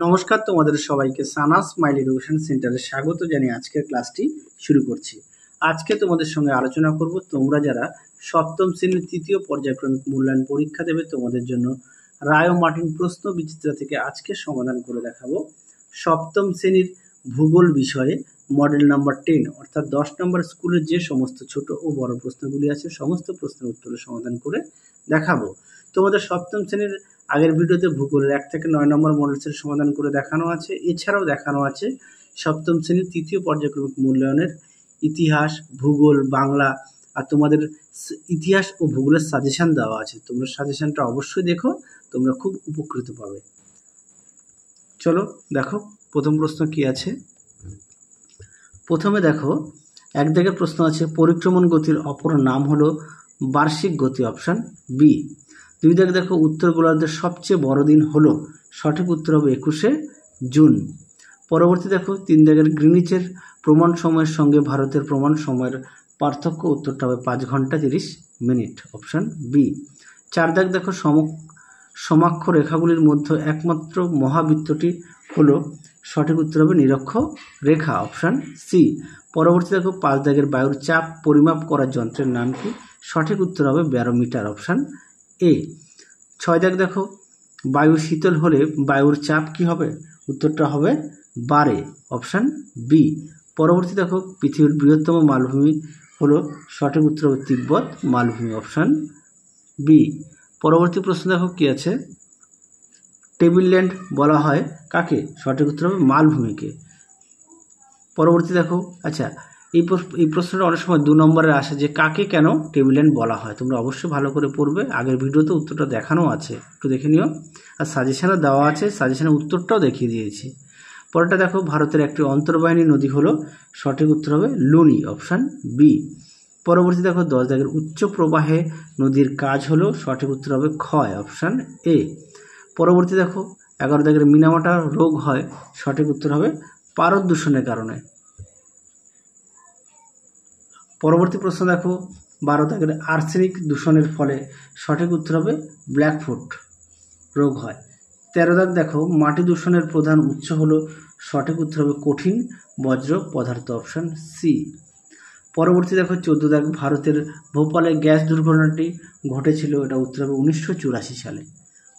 নমস্কার, তোমাদের সবাইকে সানা স্মাইল এডুকেশন সেন্টারে স্বাগত জানিয়ে আজকের ক্লাসটি শুরু করছি। আজকে তোমাদের সঙ্গে আলোচনা করব তোমরা যারা সপ্তম শ্রেণীর তৃতীয় পর্যায়ক্রমিক মূল্যায়ন পরীক্ষা দেবে তোমাদের জন্য রায় ও মার্টিন প্রশ্ন বিচিত্রা থেকে আজকে সমাধান করে দেখাবো সপ্তম শ্রেণীর ভূগোল বিষয়ে মডেল নাম্বার 10 অর্থাৎ 10 নম্বর স্কুলের যে সমস্ত ছোট ও বড় প্রশ্নগুলি আছে সমস্ত প্রশ্নের উত্তরের সমাধান করে দেখাবো। তোমাদের সপ্তম শ্রেণীর আগের ভিডিওতে ভূগোলের 1 থেকে 9 নম্বর মডেলসের সমাধান করে দেখানো আছে। এছাড়াও দেখানো আছে সপ্তম শ্রেণীর তৃতীয় পর্যায়ক্রমিক মূল্যায়নের ইতিহাস, ভূগোল, বাংলা আর তোমাদের ইতিহাস ও ভূগোলের সাজেশন দেওয়া আছে। তোমরা সাজেশনটা অবশ্যই দেখো, তোমরা খুব উপকৃত পাবে। চলো দেখো প্রথম প্রশ্ন কি আছে। প্রথমে দেখো এক দাগের প্রশ্ন আছে পরিক্রমণ গতির অপর নাম হলো বার্ষিক গতি, অপশন বি। দুই দাগে দেখো উত্তর গোলার্ধের সবচেয়ে বড় দিন হলো, সঠিক উত্তর হবে 21শে জুন। পরবর্তী দেখো 3 দাগের গ্রিনিচের প্রমাণ সময়ের সঙ্গে ভারতের প্রমাণ সময়ের পার্থক্য, উত্তরটা হবে 5 ঘন্টা 30 মিনিট, অপশন বি। 4 দাগ দেখো সমাক্ষ রেখাগুলির মধ্যে একমাত্র মহাবৃত্তটি হলো, সঠিক উত্তর হবে নিরক্ষ রেখা, অপশন সি। পরবর্তী দেখো 5 দাগের বায়ুর চাপ পরিমাপ করার যন্ত্রের নাম কি, সঠিক উত্তর হবে ব্যারোমিটার, অপশন এ। 6 দাগ দেখো বায়ু শীতল হলে বায়ুর চাপ কি হবে, উত্তরটা হবে বাড়ে, অপশন বি। পরবর্তী দেখো পৃথিবীর বৃহত্তম মালভূমি হলো, সঠিক উত্তর হবে তিব্বত মালভূমি, অপশন বি। পরবর্তী প্রশ্ন দেখো কি আছে, টেবিল ল্যান্ড বলা হয় কাকে, সঠিক উত্তর হবে মালভূমিকে। পরবর্তী দেখো আচ্ছা এই প্রশ্নটা অনেক সময় 2 নম্বরে আসে যে কাকে কেন টেবিল ল্যান্ড বলা হয়। তোমরা অবশ্যই ভালো করে পড়বে, আগের ভিডিওতে উত্তরটা দেখানো আছে, একটু দেখে নিও। আর সাজেশনে দেওয়া আছে, সাজেশনের উত্তরটাও দেখিয়ে দিয়েছি। পরেরটা দেখো ভারতের একটি অন্তর্বাহিনী নদী হলো, সঠিক উত্তর হবে লুনি, অপশন বি। পরবর্তী দেখো 10 দাগের উচ্চ প্রবাহে নদীর কাজ হলো, সঠিক উত্তর হবে ক্ষয়, অপশন এ। পরবর্তী দেখো 11 দাগের মিনামাটা রোগ হয়, সঠিক উত্তর হবে পারদ দূষণের কারণে। পরবর্তী প্রশ্ন দেখো 12 দাগের আর্সেনিক দূষণের ফলে, সঠিক উত্তর হবে ব্ল্যাকফুট রোগ হয়। 13 দাগ দেখো মাটি দূষণের প্রধান উৎস হলো, সঠিক উত্তর হবে কঠিন বজ্র পদার্থ, অপশন সি। পরবর্তী দেখো 14 দাগ ভারতের ভোপালে গ্যাস দুর্ঘটনাটি ঘটেছিল, এটা উত্তর হবে 1984 সালে,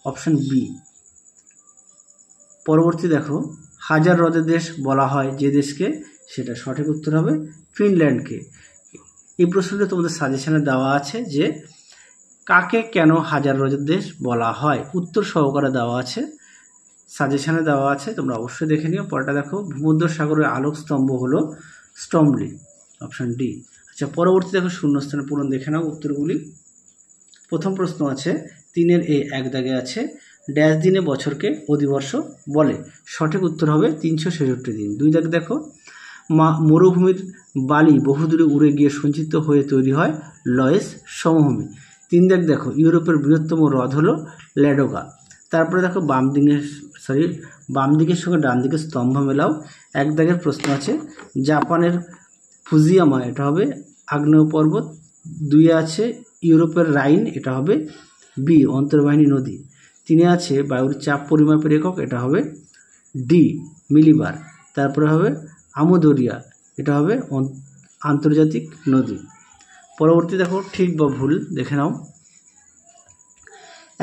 অপশন বি। পরবর্তী দেখো হাজার হ্রদের দেশ বলা হয় যে দেশকে, সেটা সঠিক উত্তর হবে ফিনল্যান্ডকে। এই প্রশ্নটা তোমাদের সাজেশনে দেওয়া আছে যে কাকে কেন হাজার হ্রদের দেশ বলা হয়, উত্তর সহকারে দেওয়া আছে, সাজেশনে দেওয়া আছে, তোমরা অবশ্যই দেখে নিও। পরেরটা দেখো ভূমধ্যসাগরের আলোক স্তম্ভ হলো স্টমলি, অপশন ডি। আচ্ছা পরবর্তী দেখো শূন্যস্থানে পূরণ দেখে নাও উত্তরগুলি। প্রথম প্রশ্ন আছে 3 এ 1 দাগে আছে ড্যাশ দিনে বছরকে অধিবর্ষ বলে, সঠিক উত্তর হবে 366 দিন। 2 দাগে দেখো মরুভূমির বালি বহুদূরে উড়ে গিয়ে সঞ্চিত হয়ে তৈরি হয় লয়েস সমভূমি। 3 দাগ দেখো ইউরোপের বৃহত্তম হ্রদ হলো ল্যাডোগা। তারপরে দেখো বাম দিকের সঙ্গে ডান দিকে স্তম্ভ মেলাও। 1 দাগের প্রশ্ন আছে জাপানের ফুজিয়ামা, এটা হবে আগ্নেয় পর্বত। 2 আছে ইউরোপের রাইন, এটা হবে বি অন্তর্বাহিনী নদী। 3 আছে বায়ুর চাপ পরিমাপের একক, এটা হবে ডি মিলিবার। তারপরে হবে আমুদরিয়া, এটা হবে আন্তর্জাতিক নদী। পরবর্তী দেখো ঠিক বা ভুল দেখে নাও।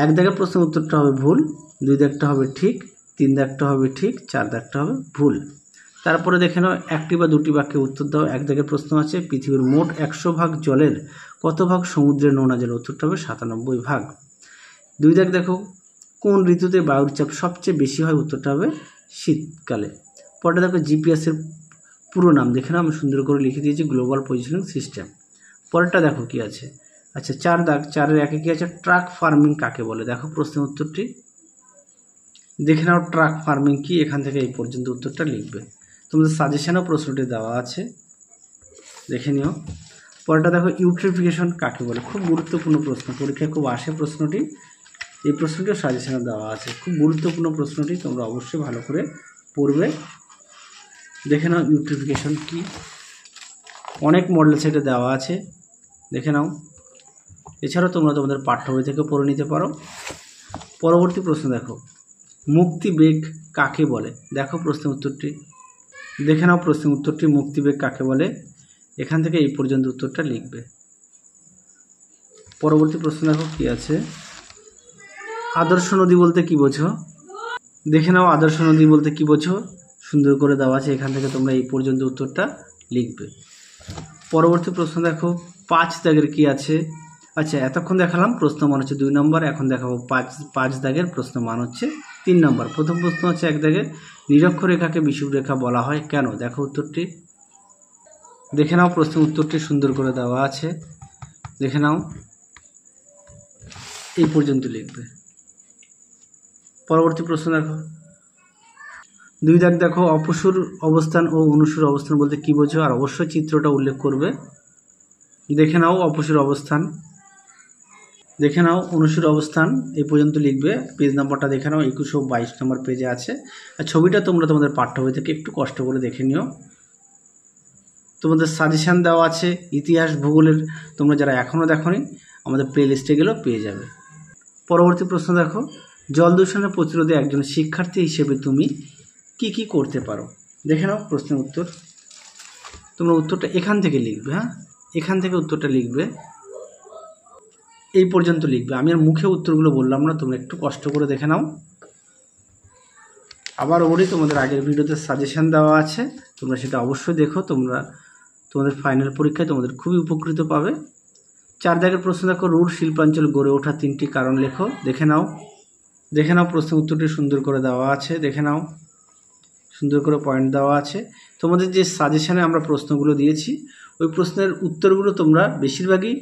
1 দাগের প্রশ্নের উত্তরটা হবে ভুল, 2 দাগটা হবে ঠিক, 3 দাগটা হবে ঠিক, 4 দাগটা হবে ভুল। তারপরে দেখে নাও 1টি বা 2টি বাক্যে উত্তর দাও। 1 দাগের প্রশ্ন আছে পৃথিবীর মোট 100 ভাগ জলের কত ভাগ সমুদ্রের নোনা জল, উত্তরটা হবে 97 ভাগ। 2 দাগ দেখো কোন ঋতুতে বায়ুর চাপ সবচেয়ে বেশি হয়, উত্তরটা হবে শীতকালে। পরে দেখো জিপিএসের পুরো নাম দেখে নাও, আমি সুন্দর করে লিখে দিয়েছি গ্লোবাল পজিশনিং সিস্টেম। পরেরটা দেখো কি আছে, আচ্ছা 4 দাগ 4-এর 1-এ কি আছে ট্রাক ফার্মিং কাকে বলে, দেখো প্রশ্নের উত্তরটি দেখে নাও। ট্রাক ফার্মিং কি, এখান থেকে এই পর্যন্ত উত্তরটা লিখবে। তোমাদের সাজেশনেও প্রশ্নটি দেওয়া আছে, দেখে নিও। পরেরটা দেখো ইউট্রিফিকেশন কাকে বলে, খুব গুরুত্বপূর্ণ প্রশ্ন, পরীক্ষায় খুব আসে প্রশ্নটি, এই প্রশ্নটিও সাজেশনে দেওয়া আছে, খুব গুরুত্বপূর্ণ প্রশ্নটি, তোমরা অবশ্যই ভালো করে পড়বে। দেখে নাও ইউট্রিফিকেশন কি, অনেক মডেল সেটে দেওয়া আছে, দেখে নাও। এছাড়াও তোমরা তোমাদের পাঠ্য বই থেকে পড়ে নিতে পারো। পরবর্তী প্রশ্ন দেখো মুক্তিবেগ কাকে বলে? দেখো প্রশ্নের উত্তরটি, দেখে নাও প্রশ্নের উত্তরটি, মুক্তিবেগ কাকে বলে। এখান থেকে এই পর্যন্ত উত্তরটা লিখবে। পরবর্তী প্রশ্ন দেখো কি আছে, আদর্শ নদী বলতে কি বোঝো? দেখে নাও আদর্শ নদী বলতে কি বোঝো, সুন্দর করে দেওয়া আছে, এখান থেকে তোমরা এই পর্যন্ত উত্তরটা লিখবে। পরবর্তী প্রশ্ন দেখো 5 দাগের কি আছে? আচ্ছা, এতক্ষণ দেখালাম প্রশ্ন মান হচ্ছে 2 নম্বর, এখন দেখাবো 5 দাগের প্রশ্ন মান হচ্ছে 3 নম্বর। প্রথম প্রশ্ন হচ্ছে 1 দাগের, নিরক্ষরেখাকে বিষুবরেখা বলা হয় কেন? দেখো উত্তরটি, দেখে নাও প্রশ্নের উত্তরটি, সুন্দর করে দেওয়া আছে, দেখে নাও, এই পর্যন্ত লিখবে। পরবর্তী প্রশ্ন দেখো 2 দাগ দেখো, অপসুর অবস্থান ও অনুসুর অবস্থান বলতে কি বোঝো? আর অবশ্যই চিত্রটা উল্লেখ করবে। দেখে নাও অপসুর অবস্থান, দেখে নাও অনুসুর অবস্থান, এই পর্যন্ত লিখবে। পেজ নাম্বারটা দেখে নাও, 2122 নম্বর পেজে আছে। আর ছবিটা তোমরা তোমাদের পাঠ্য বই থেকে একটু কষ্ট করে দেখে নিও। তোমাদের সাজেশান দেওয়া আছে ইতিহাস ভূগোলের, তোমরা যারা এখনও দেখোনি আমাদের প্লে লিস্টে গেলেও পেয়ে যাবে। পরবর্তী প্রশ্ন দেখো, জল দূষণের প্রতিরোধে একজন শিক্ষার্থী হিসেবে তুমি কি কি করতে পারো? দেখে নাও প্রশ্নের উত্তর, তোমরা উত্তরটা এখান থেকে লিখবে। হ্যাঁ, এখান থেকে উত্তরটা লিখবে, এই পর্যন্ত লিখবে। আমি আর মুখে উত্তরগুলো বললাম না, তোমরা একটু কষ্ট করে দেখে নাও। আবার বলি, তোমাদের আগের ভিডিওতে সাজেশান দেওয়া আছে, তোমরা সেটা অবশ্যই দেখো। তোমরা তোমাদের ফাইনাল পরীক্ষায় তোমাদের খুবই উপকৃত পাবে। 4 দাগের প্রশ্ন দেখো, রুর শিল্পাঞ্চল গড়ে ওঠা 3টি কারণ লেখো। দেখে নাও, দেখে নাও প্রশ্নের উত্তরটি সুন্দর করে দেওয়া আছে, দেখে নাও, সুন্দর করে পয়েন্ট দেওয়া আছে। তোমাদের যে সাজেশানে আমরা প্রশ্নগুলো দিয়েছি ওই প্রশ্নের উত্তরগুলো তোমরা বেশিরভাগই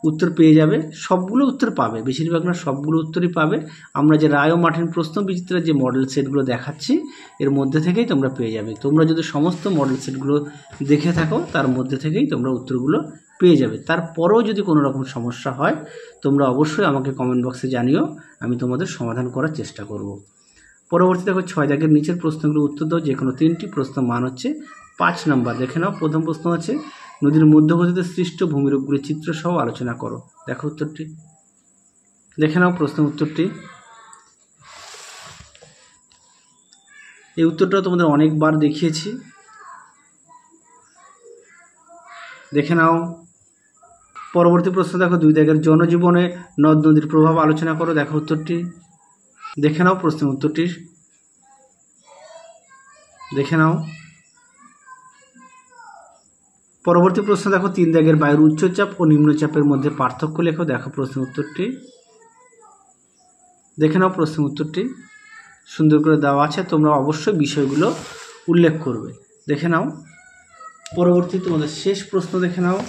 উত্তর পেয়ে যাবে, সবগুলো উত্তর পাবে, বেশিরভাগ না সবগুলো উত্তরই পাবে। আমরা যে রায় ও মার্টিন প্রশ্ন বিচিত্রের যে মডেল সেটগুলো দেখাচ্ছি এর মধ্যে থেকেই তোমরা পেয়ে যাবে। তোমরা যদি সমস্ত মডেল সেটগুলো দেখে থাকো তার মধ্যে থেকেই তোমরা উত্তরগুলো পেয়ে যাবে। তারপরেও যদি কোনো রকম সমস্যা হয় তোমরা অবশ্যই আমাকে কমেন্ট বক্সে জানিও, আমি তোমাদের সমাধান করার চেষ্টা করব। পরবর্তী দেখো 6 দাগের নিচের প্রশ্নগুলো উত্তর দাও, যে কোনো 3টি প্রশ্ন মান হচ্ছে 5 নম্বর। দেখে নাও, প্রথম প্রশ্ন আছে নদীর মধ্যগতিতে সৃষ্ট ভূমিরূপগুলির চিত্র সহ আলোচনা করো। দেখো উত্তরটি, দেখে নাও প্রশ্নের উত্তরটি, এই উত্তরটা তোমাদের অনেকবার দেখিয়েছি, দেখে নাও। পরবর্তী প্রশ্ন দেখো 2 দাগের, জনজীবনে নদ নদীর প্রভাব আলোচনা করো। দেখো উত্তরটি, দেখে নাও প্রশ্নের উত্তরটি, দেখে নাও। পরবর্তী প্রশ্ন দেখো 3 দাগের, বায়ুর উচ্চচাপ ও নিম্নচাপের মধ্যে পার্থক্য লেখো। দেখো প্রশ্নের উত্তরটি, দেখে নাও প্রশ্নের উত্তরটি, সুন্দর করে দেওয়া আছে, তোমরা অবশ্যই বিষয়গুলো উল্লেখ করবে, দেখে নাও। পরবর্তী তোমাদের শেষ প্রশ্ন দেখে নাও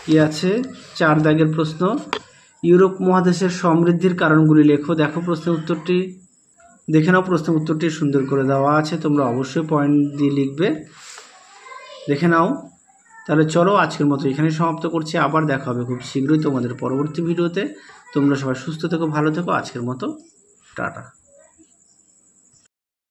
কি আছে, 4 দাগের প্রশ্ন, ইউরোপ মহাদেশের সমৃদ্ধির কারণগুলি লেখো। দেখো প্রশ্নের উত্তরটি, দেখে নাও প্রশ্নের উত্তরটি, সুন্দর করে দেওয়া আছে, তোমরা অবশ্যই পয়েন্ট দিয়ে লিখবে, দেখে নাও। তাহলে চলো আজকের মতো এখানেই সমাপ্ত করছি, আবার দেখা হবে খুব শীঘ্রই তোমাদের পরবর্তী ভিডিওতে। তোমরা সবাই সুস্থ থেকো, ভালো থেকো, আজকের মতো টাটা।